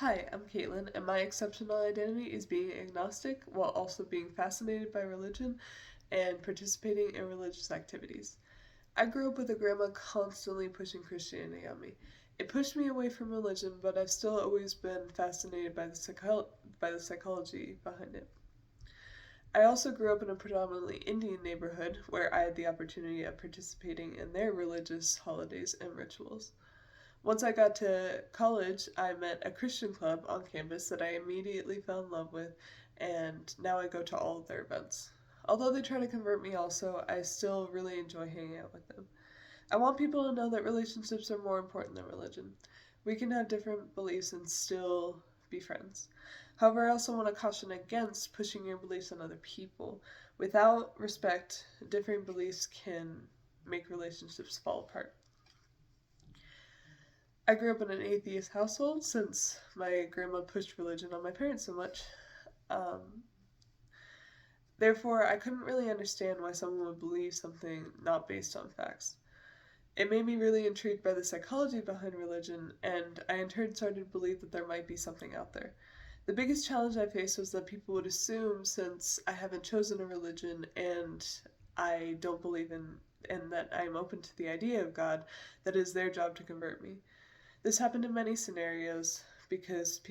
Hi, I'm Caitlin, and my exceptional identity is being agnostic while also being fascinated by religion and participating in religious activities. I grew up with a grandma constantly pushing Christianity on me. It pushed me away from religion, but I've still always been fascinated by the psychology behind it. I also grew up in a predominantly Indian neighborhood where I had the opportunity of participating in their religious holidays and rituals. Once I got to college, I met a Christian club on campus that I immediately fell in love with, and now I go to all of their events. Although they try to convert me also, I still really enjoy hanging out with them. I want people to know that relationships are more important than religion. We can have different beliefs and still be friends. However, I also want to caution against pushing your beliefs on other people. Without respect, differing beliefs can make relationships fall apart. I grew up in an atheist household since my grandma pushed religion on my parents so much. Um, Therefore, I couldn't really understand why someone would believe something not based on facts. It made me really intrigued by the psychology behind religion, and I in turn started to believe that there might be something out there. The biggest challenge I faced was that people would assume, since I haven't chosen a religion and I don't believe in and that I am open to the idea of God, that it is their job to convert me. This happened in many scenarios because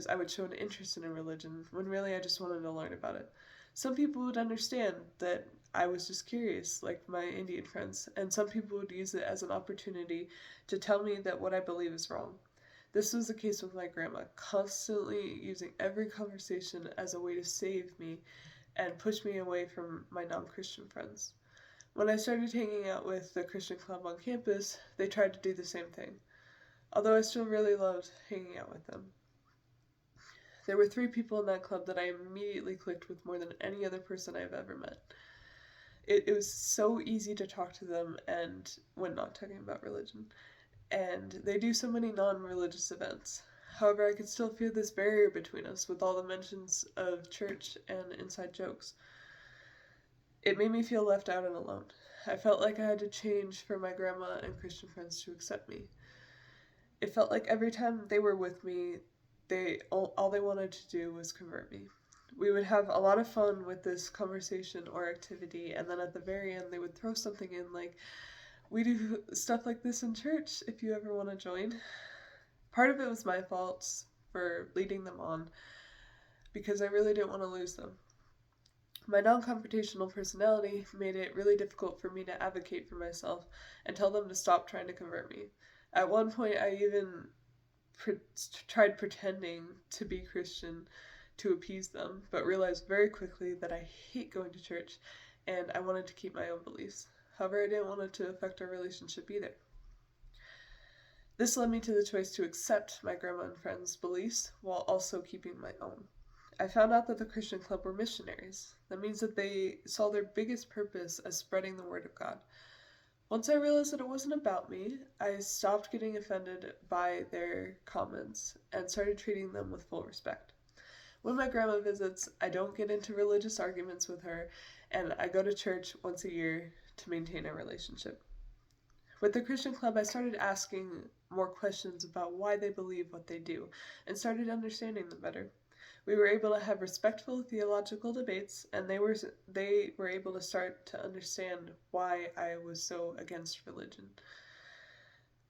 I would show an interest in a religion when really I just wanted to learn about it. Some people would understand that I was just curious, like my Indian friends, and some people would use it as an opportunity to tell me that what I believe is wrong. This was the case with my grandma, constantly using every conversation as a way to save me and push me away from my non Christian friends. When I started hanging out with the Christian club on campus, they tried to do the same thing, although I still really loved hanging out with them. There were three people in that club that I immediately clicked with more than any other person I've ever met. It was so easy to talk to them, and when not talking about religion, and they do so many non religious events. However, I could still feel this barrier between us with all the mentions of church and inside jokes. It made me feel left out and alone. I felt like I had to change for my grandma and Christian friends to accept me. It felt like every time they were with me, all they wanted to do was convert me. We would have a lot of fun with this conversation or activity, and then at the very end, they would throw something in like, "We do stuff like this in church if you ever want to join." Part of it was my fault for leading them on because I really didn't want to lose them. My non confrontational personality made it really difficult for me to advocate for myself and tell them to stop trying to convert me. At one point, I even pre- tried pretending to be Christian to appease them, but realized very quickly that I hate going to church and I wanted to keep my own beliefs. However, I didn't want it to affect our relationship either. This led me to the choice to accept my grandma and friends' beliefs while also keeping my own. I found out that the Christian club were missionaries. That means that they saw their biggest purpose as spreading the word of God. Once I realized that it wasn't about me, I stopped getting offended by their comments and started treating them with full respect. When my grandma visits, I don't get into religious arguments with her, and I go to church once a year to maintain a relationship. With the Christian club, I started asking more questions about why they believe what they do and started understanding them better. We were able to have respectful theological debates, and they were able to start to understand why I was so against religion.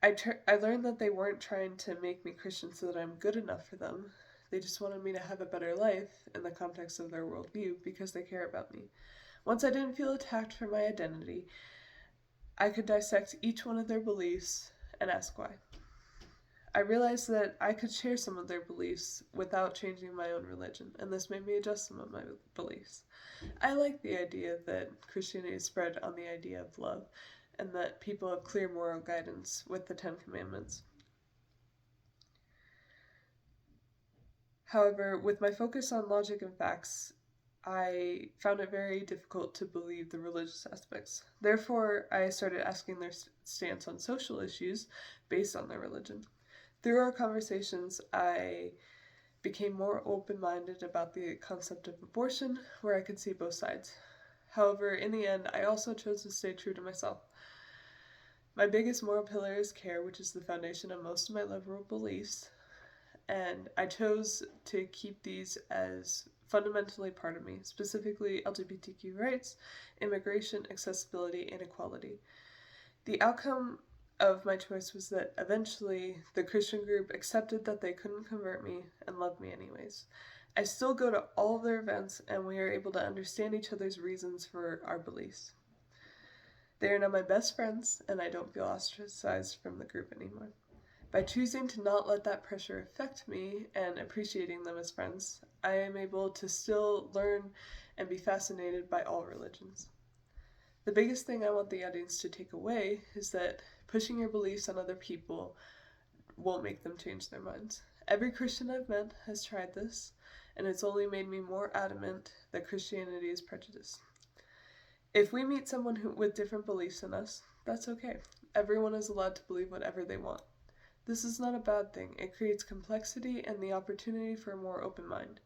I learned that they weren't trying to make me Christian so that I'm good enough for them. They just wanted me to have a better life in the context of their worldview because they care about me. Once I didn't feel attacked for my identity, I could dissect each one of their beliefs and ask why. I realized that I could share some of their beliefs without changing my own religion, and this made me adjust some of my beliefs. I like the idea that Christianity is spread on the idea of love, and that people have clear moral guidance with the Ten Commandments. However, with my focus on logic and facts, I found it very difficult to believe the religious aspects. Therefore, I started asking their stance on social issues based on their religion. Through our conversations, I became more open minded about the concept of abortion, where I could see both sides. However, in the end, I also chose to stay true to myself. My biggest moral pillar is care, which is the foundation of most of my liberal beliefs, and I chose to keep these as fundamentally part of me, specifically LGBTQ rights, immigration, accessibility, and equality. The outcome of my choice was that eventually the Christian group accepted that they couldn't convert me and loved me anyways. I still go to all of their events, and we are able to understand each other's reasons for our beliefs. They are now my best friends, and I don't feel ostracized from the group anymore. By choosing to not let that pressure affect me and appreciating them as friends, I am able to still learn and be fascinated by all religions. The biggest thing I want the audience to take away is that pushing your beliefs on other people won't make them change their minds. Every Christian I've met has tried this, and it's only made me more adamant that Christianity is prejudice. If we meet someone with different beliefs than us, that's okay. Everyone is allowed to believe whatever they want. This is not a bad thing. It creates complexity and the opportunity for a more open mind.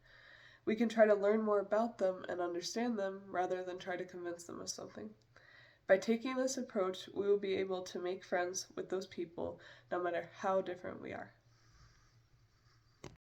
We can try to learn more about them and understand them rather than try to convince them of something. By taking this approach, we will be able to make friends with those people no matter how different we are.